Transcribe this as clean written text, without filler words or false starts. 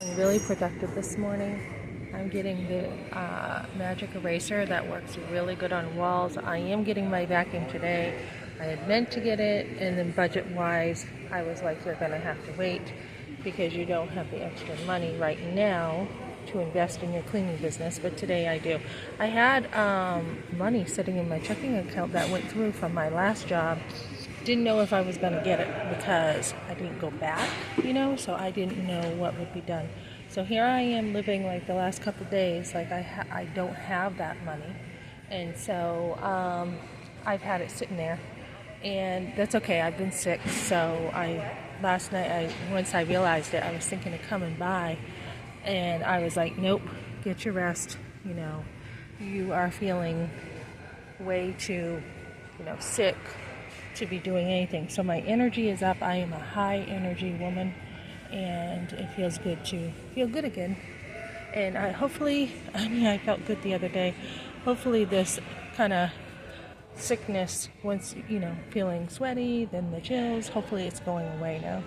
feeling really productive this morning. I'm getting the magic eraser that works really good on walls. I am getting my vacuum today. I had meant to get it, and then budget-wise, I was like, you're going to have to wait because you don't have the extra money right now to invest in your cleaning business, but today I do. I had money sitting in my checking account that went through from my last job. Didn't know if I was going to get it because I didn't go back, so I didn't know what would be done. So here I am living like the last couple of days, like I don't have that money. And so I've had it sitting there. And that's okay, I've been sick. So last night, once I realized it, I was thinking of coming by. And I was like, nope, get your rest. You are feeling way too, sick to be doing anything. So my energy is up. I am a high energy woman, and it feels good to feel good again. And I felt good the other day. Hopefully this kind of sickness, once, feeling sweaty, then the chills, hopefully it's going away now.